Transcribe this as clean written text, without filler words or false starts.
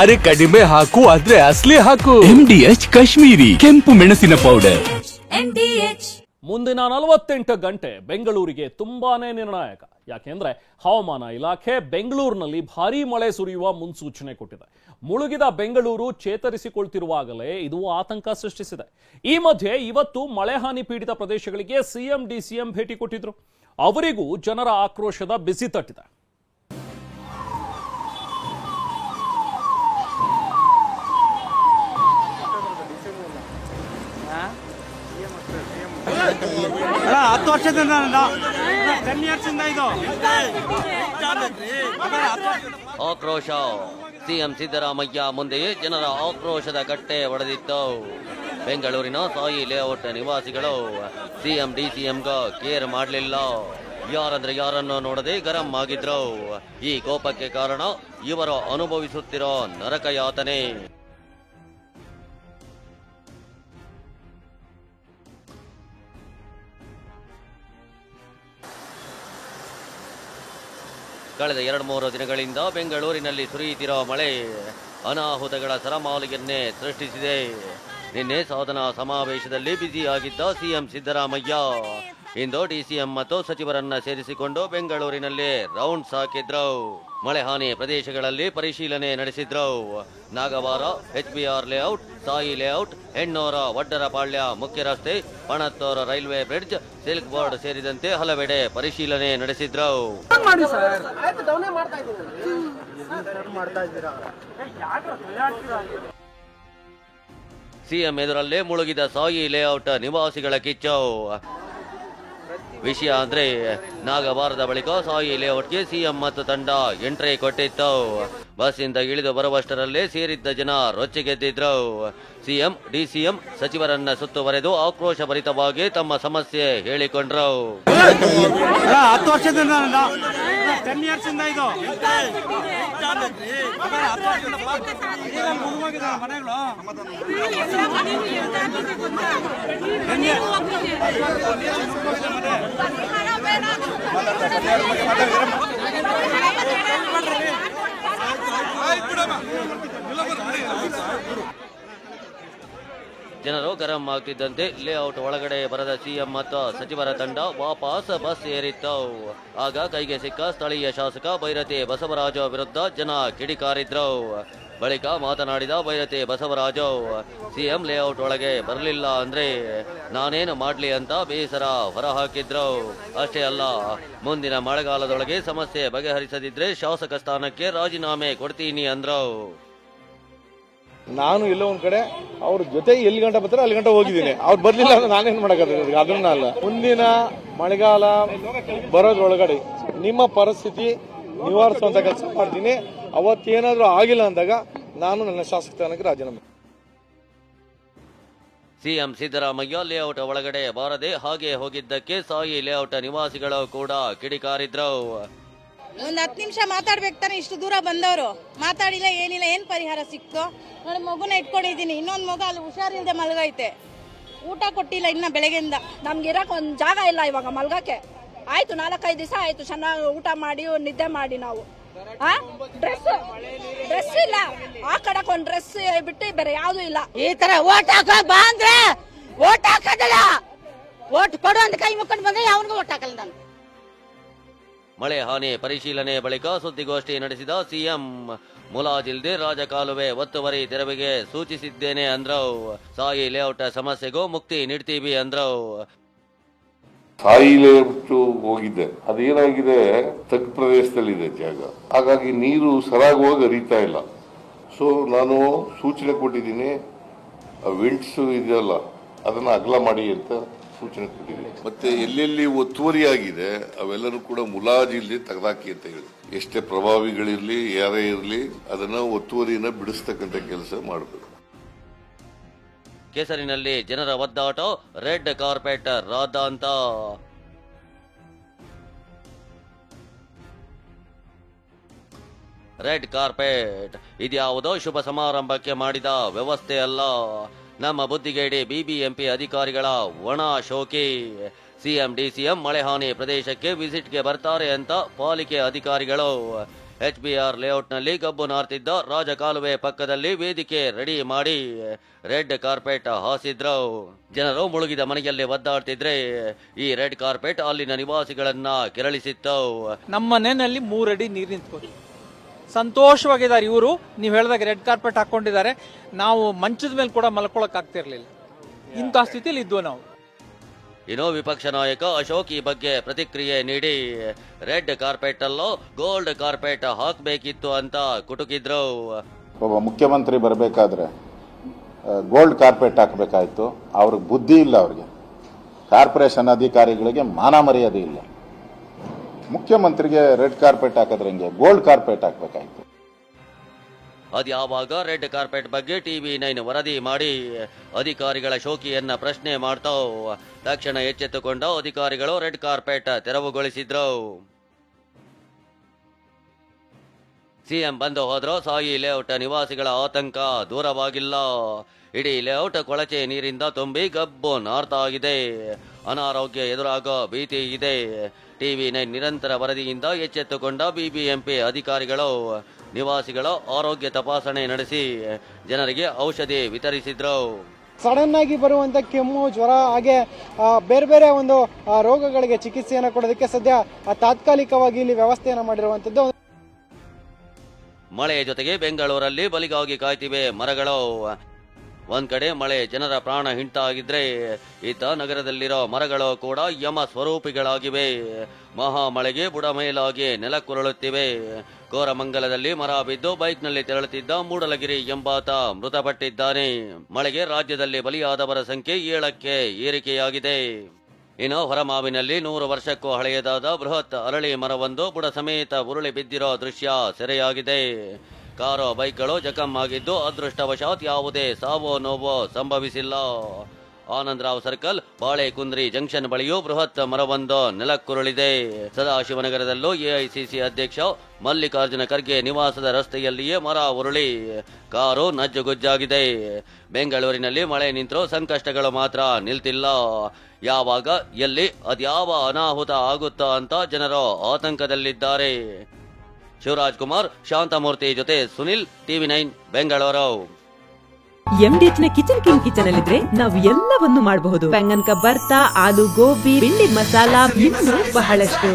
ಅರೆ ಕಡಿಮೆ ಹಾಕು ಆದ್ರೆ ಅಸ್ಲಿ ಹಾಕು. MDH ಕಾಶ್ಮೀರಿ ಕೆಂಪು ಮೆಣಸಿನ ಪೌಡರ್. ಮುಂದಿನ 48 ಗಂಟೆ ಬೆಂಗಳೂರಿಗೆ ತುಂಬಾನೇ ನಿರ್ಣಾಯಕ. ಯಾಕೆಂದ್ರೆ ಹವಾಮಾನ ಇಲಾಖೆ ಬೆಂಗಳೂರಿನಲ್ಲಿ ಭಾರೀ ಮಳೆ ಸುರಿಯುವ ಮುನ್ಸೂಚನೆ ಕೊಟ್ಟಿದೆ. ಮುಳುಗಿದ ಬೆಂಗಳೂರು ಚೇತರಿಸಿಕೊಳ್ತಿರುವಾಗಲೇ ಇದು ಆತಂಕ ಸೃಷ್ಟಿಸಿದೆ. ಈ ಮಧ್ಯೆ ಇವತ್ತು ಮಳೆ ಹಾನಿ ಪೀಡಿತ ಪ್ರದೇಶಗಳಿಗೆ ಸಿಎಂ ಡಿಸಿಎಂ ಭೇಟಿ ಕೊಟ್ಟಿದ್ರು. ಅವರಿಗೂ ಜನರ ಆಕ್ರೋಶದ ಬಿಸಿ ತಟ್ಟಿದೆ. ಹತ್ತು ವರ್ಷದಿಂದ ಆಕ್ರೋಶ. ಸಿಎಂ ಸಿದ್ದರಾಮಯ್ಯ ಮುಂದೆಯೇ ಜನರ ಆಕ್ರೋಶದ ಕಟ್ಟೆ ಒಡೆದಿತ್ತು. ಬೆಂಗಳೂರಿನ ಸಾಯಿ ಲೇಔಟ್ ನಿವಾಸಿಗಳು ಸಿಎಂ ಡಿಸಿಎಂಗ ಕೇರ್ ಮಾಡಲಿಲ್ಲ. ಯಾರಂದ್ರೆ ಯಾರನ್ನು ನೋಡದೆ ಗರಂ ಆಗಿದ್ರು. ಈ ಕೋಪಕ್ಕೆ ಕಾರಣ ಇವರು ಅನುಭವಿಸುತ್ತಿರೋ ನರಕ ಯಾತನೆ. ಕಳೆದ 2-3 ದಿನಗಳಿಂದ ಬೆಂಗಳೂರಿನಲ್ಲಿ ಸುರಿಯುತ್ತಿರೋ ಮಳೆ ಅನಾಹುತಗಳ ಸರಮಾಲೆಯನ್ನೇ ಸೃಷ್ಟಿಸಿದೆ. ನಿನ್ನೆ ಸಾಧನಾ ಸಮಾವೇಶದಲ್ಲಿ ಬ್ಯುಸಿಯಾಗಿದ್ದ ಸಿಎಂ ಸಿದ್ದರಾಮಯ್ಯ ಇಂದು ಡಿಸಿಎಂ ಮತ್ತು ಸಚಿವರನ್ನ ಸೇರಿಸಿಕೊಂಡು ಬೆಂಗಳೂರಿನಲ್ಲಿ ರೌಂಡ್ಸ್ ಹಾಕಿದ್ರು. ಮಳೆ ಹಾನಿ ಪ್ರದೇಶಗಳಲ್ಲಿ ಪರಿಶೀಲನೆ ನಡೆಸಿದ್ರು. Nagavara, HBR layout, Sai layout, Hennur, Vaddarapalya ಮುಖ್ಯ ರಸ್ತೆ, Panathur railway bridge, silk board ಸೇರಿದಂತೆ ಹಲವೆಡೆ ಪರಿಶೀಲನೆ ನಡೆಸಿದ್ರು. ಸಿಎಂ ಎದುರಲ್ಲೇ ಮುಳುಗಿದ ಸಾಯಿ ಲೇಔಟ್ ನಿವಾಸಿಗಳ ಕಿಚ್ಚು. ವಿಷಯ ಅಂದ್ರೆ ನಾಗವಾರದ ಬಳಿಕ ಸಾಯಿ ಲೇಔಟ್ಗೆ ಸಿಎಂ ಮತ್ತು ತಂಡ ಎಂಟ್ರಿ ಕೊಟ್ಟಿತ್ತು. ಬಸ್ಸಿಂದ ಇಳಿದು ಬರುವಷ್ಟರಲ್ಲೇ ಸೇರಿದ್ದ ಜನ ರೊಚ್ಚಿಗೆದ್ದಿದ್ರು. ಸಿಎಂ ಡಿಸಿಎಂ ಸಚಿವರನ್ನ ಸುತ್ತುವರೆದು ಆಕ್ರೋಶಭರಿತವಾಗಿ ತಮ್ಮ ಸಮಸ್ಯೆ ಹೇಳಿಕೊಂಡ್ರು. 10 ವರ್ಷದಿಂದ ಜನರು ಗರಂ ಆಗ್ತಿದ್ದಂತೆ ಲೇಔಟ್ ಒಳಗಡೆ ಬರದ ಸಿಎಂ ಮತ್ತು ಸಚಿವರ ತಂಡ ವಾಪಸ್ ಬಸ್ ಏರಿತ್ತು. ಆಗ ಕೈಗೆ ಸಿಕ್ಕ ಸ್ಥಳೀಯ ಶಾಸಕ ಬೈರತಿ ಬಸವರಾಜು ವಿರುದ್ಧ ಜನ ಕಿಡಿಕಾರಿದ್ರು. ಬಳಿಕ ಮಾತನಾಡಿದ ಬೈರತಿ ಬಸವರಾಜು, ಸಿಎಂ ಲೇಔಟ್ ಒಳಗೆ ಬರಲಿಲ್ಲ ಅಂದ್ರೆ ನಾನೇನು ಮಾಡ್ಲಿ ಅಂತ ಬೇಸರ ಹೊರಹಾಕಿದ್ರು. ಅಷ್ಟೇ ಅಲ್ಲ, ಮುಂದಿನ ಮಳೆಗಾಲದೊಳಗೆ ಸಮಸ್ಯೆ ಬಗೆಹರಿಸದಿದ್ರೆ ಶಾಸಕ ಸ್ಥಾನಕ್ಕೆ ರಾಜೀನಾಮೆ ಕೊಡ್ತೀನಿ ಅಂದ್ರು. ನಾನು ಎಲ್ಲೋ ಒಂದ್ ಕಡೆ ಅವ್ರ ಜೊತೆ ಎಲ್ಲಿ ಗಂಟೆ ಬರ್ತಾರೆ ಅಲ್ಲಿ ಗಂಟೆ ಹೋಗಿದ್ದೀನಿ. ಅವ್ರು ಬರ್ಲಿಲ್ಲ ಅಂದ್ರೆ ನಾನೇನ್ ಮಾಡಕ್ಕಾಗ್ತದೆ? ಅದನ್ನ ಅಲ್ಲ, ಮುಂದಿನ ಮಳೆಗಾಲ ಬರೋದ್ರೊಳಗಡೆ ನಿಮ್ಮ ಪರಿಸ್ಥಿತಿ ನಿವಾರಿಸುವಂತ ಕೆಲಸ ಮಾಡ್ತೀನಿ. ಅವತ್ತೇನಾದ್ರೂ ಆಗಿಲ್ಲ ಅಂದಾಗ ನಾನು ನನ್ನ ಶಾಸಕ ಸ್ಥಾನಕ್ಕೆ ರಾಜೀನಾಮೆ. ಸಿಎಂ ಸಿದ್ದರಾಮಯ್ಯ ಲೇಔಟ್ ಒಳಗಡೆ ಬಾರದೆ ಹಾಗೆ ಹೋಗಿದ್ದಕ್ಕೆ ಸಾಯಿ ಲೇಔಟ್ ನಿವಾಸಿಗಳು ಕೂಡ ಕಿಡಿಕಾರಿದ್ರು. ಒಂದ್ 10 ನಿಮಿಷ ಮಾತಾಡ್ಬೇಕು ತಾನೆ, ಇಷ್ಟು ದೂರ ಬಂದವರು ಮಾತಾಡಿಲ್ಲ, ಏನಿಲ್ಲ. ಏನ್ ಪರಿಹಾರ ಸಿಕ್ತು? ನೋಡಿ, ಮಗುನ ಇಟ್ಕೊಂಡಿದ್ದೀನಿ, ಇನ್ನೊಂದ್ ಮಗು ಅಲ್ಲಿ ಹುಷಾರಿಲ್ದೆ ಮಲ್ಗೈತೆ, ಊಟ ಕೊಟ್ಟಿಲ್ಲ ಇನ್ನ ಬೆಳಗ್ಗೆಯಿಂದ. ನಮ್ಗೆ ಇರಕ್ ಒಂದ್ ಜಾಗ ಇಲ್ಲ ಇವಾಗ ಮಲ್ಗಕ್ಕೆ. ಆಯ್ತು 4-5 ದಿವಸ ಆಯ್ತು ಚೆನ್ನಾಗಿ ಊಟ ಮಾಡಿ ನಿದ್ದೆ ಮಾಡಿ. ನಾವು ಡ್ರೆಸ್ ಇಲ್ಲ, ಹಾಕಡಕ್ ಒಂದ್ ಡ್ರೆಸ್ ಬಿಟ್ಟು ಬೇರೆ ಯಾವ್ದು ಇಲ್ಲ. ಈ ತರ ಓಟ್ ಹಾಕೋ ಬಾ ಅಂದ್ರೆ ಓಟ್ ಹಾಕೋದಿಲ್ಲ. ಓಟ್ ಕೊಡು ಅಂತ ಕೈ ಮುಕ್ಕೊಂಡು ಬಂದ್ರೆ ಯಾವನಿಗೂ ಓಟ್ ಹಾಕಲ್ಲ ನಾನು. ಮಳೆ ಹಾನಿ ಪರಿಶೀಲನೆ ಬಳಿಕ ಸುದ್ದಿಗೋಷ್ಠಿ ನಡೆಸಿದ ಸಿಎಂ, ಮುಲಾಜಿಲ್ದೆ ರಾಜಕಾಲುವೆ ಒತ್ತುವರಿ ತೆರವಿಗೆ ಸೂಚಿಸಿದ್ದೇನೆ ಅಂದ್ರು. ಸಾಯಿ ಲೇಔಟ್ ಸಮಸ್ಯೆಗೂ ಮುಕ್ತಿ ನೀಡ್ತೀವಿ ಅಂದ್ರು. ಸಾಯಿ ಲೇಔಟ್ ಹೋಗಿದ್ದೆ, ಅದೇನಾಗಿದೆ ತಗ್ಗು ಪ್ರದೇಶದಲ್ಲಿದೆ ಜಾಗ, ಹಾಗಾಗಿ ನೀರು ಸರಾಗವಾಗಿ ಹರಿತಾ ಇಲ್ಲ. ಸೊ ನಾನು ಸೂಚನೆ ಕೊಟ್ಟಿದ್ದೀನಿ, ವಿಂಡ್ಸ್ ಇದೆಯಲ್ಲ ಅದನ್ನ ಅಗಲ ಮಾಡಿ ಅಂತ ಸೂಚನೆ ಕೊಟ್ಟಿದ್ದೀನಿ. ಮತ್ತೆ ಎಲ್ಲೆಲ್ಲಿ ಒತ್ತುವರಿ ಆಗಿದೆ ಅವೆಲ್ಲರೂ ಕೂಡ ಮುಲಾಜಿಲ್ದೆ ತೆಗೆದಾಕಿ ಅಂತ ಹೇಳಿ, ಎಷ್ಟೇ ಪ್ರಭಾವಿಗಳಿರ್ಲಿ ಯಾರೇ ಇರಲಿ ಅದನ್ನ ಒತ್ತುವರಿನ ಬಿಡಿಸ್ತಕ್ಕಂಥ ಕೆಲಸ ಮಾಡಬೇಕು. ಕೆಸರಿನಲ್ಲಿ ಜನರ ಒದ್ದಾಟ, ರೆಡ್ ಕಾರ್ಪೆಟ್ ರಾದ್ದಾಂತ. ರೆಡ್ ಕಾರ್ಪೆಟ್ ಇದ್ಯಾವುದೋ ಶುಭ ಸಮಾರಂಭಕ್ಕೆ ಮಾಡಿದ ವ್ಯವಸ್ಥೆ ಅಲ್ಲ. ನಮ್ಮ ಬುದ್ಧಿಗೇಡಿ ಬಿಬಿಎಂಪಿ ಅಧಿಕಾರಿಗಳ ಒಣ ಶೋಕಿ. ಸಿಎಂ ಡಿಸಿಎಂ ಮಳೆ ಹಾನಿ ಪ್ರದೇಶಕ್ಕೆ ವಿಸಿಟ್ಗೆ ಬರ್ತಾರೆ ಅಂತ ಪಾಲಿಕೆ ಅಧಿಕಾರಿಗಳು HBR ಲೇಔಟ್ನಲ್ಲಿ ಗಬ್ಬು ನಾರ್ತಿದ್ದ ರಾಜಕಾಲುವೆ ಪಕ್ಕದಲ್ಲಿ ವೇದಿಕೆ ರೆಡಿ ಮಾಡಿ ರೆಡ್ ಕಾರ್ಪೆಟ್ ಹಾಸಿದ್ರು. ಜನರು ಮುಳುಗಿದ ಮನೆಯಲ್ಲಿ ಒದ್ದಾಡ್ತಿದ್ರೆ ಈ ರೆಡ್ ಕಾರ್ಪೆಟ್ ಅಲ್ಲಿನ ನಿವಾಸಿಗಳನ್ನ ಕೆರಳಿಸಿತ್ತು. ನಮ್ಮ ಮನೆಯಲ್ಲಿ 3 ಅಡಿ ನೀರು ನಿಂತ್ಕೊಂಡು ಸಂತೋಷವಾಗಿದ್ದಾರೆ ಇವರು. ನೀವು ಹೇಳಿದಾಗ ರೆಡ್ ಕಾರ್ಪೆಟ್ ಹಾಕೊಂಡಿದ್ದಾರೆ. ನಾವು ಮಂಚದ ಮೇಲೆ ಕೂಡ ಮಲ್ಕೊಳಕ್ ಆಗ್ತಿರ್ಲಿಲ್ಲ. ಇಂಥ ಸ್ಥಿತಿಯಲ್ಲಿ ಇದ್ವು ನಾವು. ಇನ್ನು ವಿಪಕ್ಷ ನಾಯಕ ಅಶೋಕ್ ಈ ಬಗ್ಗೆ ಪ್ರತಿಕ್ರಿಯೆ ನೀಡಿ ರೆಡ್ ಕಾರ್ಪೆಟ್ ಅಲ್ಲೋ ಗೋಲ್ಡ್ ಕಾರ್ಪೆಟ್ ಹಾಕಬೇಕಿತ್ತು ಅಂತ ಕುಟುಕಿದ್ರು. ಒಬ್ಬ ಮುಖ್ಯಮಂತ್ರಿ ಬರಬೇಕಾದ್ರೆ ಗೋಲ್ಡ್ ಕಾರ್ಪೆಟ್ ಹಾಕಬೇಕಾಯ್ತು. ಅವ್ರಿಗೆ ಬುದ್ಧಿ ಇಲ್ಲ. ಅವ್ರಿಗೆ ಕಾರ್ಪೊರೇಷನ್ ಅಧಿಕಾರಿಗಳಿಗೆ ಮಾನ ಮರ್ಯಾದೆ ಇಲ್ಲ. ಮುಖ್ಯಮಂತ್ರಿಗೆ ರೆಡ್ ಕಾರ್ಪೆಟ್ ಹಾಕಿದ್ರೆ ಹಿಂಗೆ ಗೋಲ್ಡ್ ಕಾರ್ಪೆಟ್ ಹಾಕಬೇಕಾಯ್ತು. ಅದ್ಯಾವಾಗ ರೆಡ್ ಕಾರ್ಪೆಟ್ ಬಗ್ಗೆ TV9 ವರದಿ ಮಾಡಿ ಅಧಿಕಾರಿಗಳ ಶೋಕಿಯನ್ನ ಪ್ರಶ್ನೆ ಮಾಡ್ತಾವ್. ತಕ್ಷಣ ಎಚ್ಚೆತ್ತುಕೊಂಡ ಅಧಿಕಾರಿಗಳು ರೆಡ್ ಕಾರ್ಪೆಟ್ ತೆರವುಗೊಳಿಸಿದ್ರು. ಸಿಎಂ ಬಂದು ಹೋದ್ರೋ ಸಾಯಿ ಲೇಔಟ್ ನಿವಾಸಿಗಳ ಆತಂಕ ದೂರವಾಗಿಲ್ಲ. ಇಡೀ ಲೇಔಟ್ ಕೊಳಚೆ ನೀರಿಂದ ತುಂಬಿ ಗಬ್ಬು ನಾರ್ತಾ ಆಗಿದೆ. ಅನಾರೋಗ್ಯ ಎದುರಾಗೋ ಭೀತಿ ಇದೆ. TV9 ನಿರಂತರ ವರದಿಯಿಂದ ಎಚ್ಚೆತ್ತುಕೊಂಡ ಬಿಬಿಎಂಪಿ ಅಧಿಕಾರಿಗಳು ನಿವಾಸಿಗಳ ಆರೋಗ್ಯ ತಪಾಸಣೆ ನಡೆಸಿ ಜನರಿಗೆ ಔಷಧಿ ವಿತರಿಸಿದ್ರು. ಸಡನ್ ಆಗಿ ಬರುವಂತ ಕೆಮ್ಮು, ಜ್ವರ ಹಾಗೆ ಬೇರೆ ಬೇರೆ ಒಂದು ರೋಗಗಳಿಗೆ ಚಿಕಿತ್ಸೆಯನ್ನು ಕೊಡೋದಕ್ಕೆ ಸದ್ಯ ತಾತ್ಕಾಲಿಕವಾಗಿ ಇಲ್ಲಿ ವ್ಯವಸ್ಥೆಯನ್ನು ಮಾಡಿರುವಂತದ್ದು. ಮಳೆ ಜೊತೆಗೆ ಬೆಂಗಳೂರಲ್ಲಿ ಬಲಿಗಾಗಿ ಕಾಯ್ತಿವೆ ಮರಗಳು. ಒಂದ್ ಕಡೆ ಮಳೆ ಜನರ ಪ್ರಾಣ ಹಿಂಟಾಗಿದ್ರೆ ಇತ್ತ ನಗರದಲ್ಲಿರೋ ಮರಗಳು ಕೂಡ ಯಮ ಸ್ವರೂಪಿಗಳಾಗಿವೆ. ಮಹಾಮಳೆಗೆ ಬುಡಮೇಲಾಗಿ ನೆಲಕ್ಕುರುಳುತ್ತಿವೆ. ಕೋರಮಂಗಲದಲ್ಲಿ ಮರ ಬಿದ್ದು ಬೈಕ್ನಲ್ಲಿ ತೆರಳುತ್ತಿದ್ದ ಮೂಡಲಗಿರಿ ಎಂಬಾತ ಮೃತಪಟ್ಟಿದ್ದಾನೆ. ಮಳೆಗೆ ರಾಜ್ಯದಲ್ಲಿ ಬಲಿಯಾದವರ ಸಂಖ್ಯೆ 7ಕ್ಕೆ ಏರಿಕೆಯಾಗಿದೆ. ಇನ್ನು ಹೊರಮಾವಿನಲ್ಲಿ 100 ವರ್ಷಕ್ಕೂ ಹಳೆಯದಾದ ಬೃಹತ್ ಅರಳಿ ಮರವೊಂದು ಬುಡ ಸಮೇತ ಉರುಳಿ ಬಿದ್ದಿರೋ ದೃಶ್ಯ ಸೆರೆಯಾಗಿದೆ. ಕಾರು ಬೈಕ್ಗಳು ಜಖಂ ಆಗಿದ್ದು ಅದೃಷ್ಟವಶಾತ್ ಯಾವುದೇ ಸಾವೋ ನೋವೋ ಸಂಭವಿಸಿಲ್ಲ. ಆನಂದರಾವ್ ಸರ್ಕಲ್ ಬಾಳೆಕುಂದ್ರಿ ಜಂಕ್ಷನ್ ಬಳಿಯೂ ಬೃಹತ್ ಮರವೊಂದು ನೆಲಕ್ಕುರುಳಿದೆ. ಸದಾಶಿವನಗರದಲ್ಲೂ ಎಐಸಿಸಿ ಅಧ್ಯಕ್ಷ ಮಲ್ಲಿಕಾರ್ಜುನ ಖರ್ಗೆ ನಿವಾಸದ ರಸ್ತೆಯಲ್ಲಿಯೇ ಮರ ಉರುಳಿ ಕಾರು ನಜ್ಜುಗುಜ್ಜಾಗಿದೆ. ಬೆಂಗಳೂರಿನಲ್ಲಿ ಮಳೆ ನಿಂತರೂ ಸಂಕಷ್ಟಗಳು ಮಾತ್ರ ನಿಲ್ತಿಲ್ಲ. ಯಾವಾಗ ಎಲ್ಲಿ ಅದ್ಯಾವ ಅನಾಹುತ ಆಗುತ್ತಾ ಅಂತ ಜನರು ಆತಂಕದಲ್ಲಿದ್ದಾರೆ. ಶಿವರಾಜ್ ಕುಮಾರ್, ಶಾಂತಮೂರ್ತಿ ಜೊತೆ ಸುನಿಲ್, TV9 ಬೆಂಗಳೂರು. MDH ನ ಕಿಚನ್ ಅಲ್ಲಿದ್ರೆ ನಾವು ಎಲ್ಲವನ್ನು ಮಾಡಬಹುದು. ಬೆಂಗನ್ ಕ ಬರ್ತಾ, ಆಲೂ ಗೋಬಿ, ಭಿಂಡಿ ಮಸಾಲಾ, ಇನ್ನೂ ಬಹಳಷ್ಟು.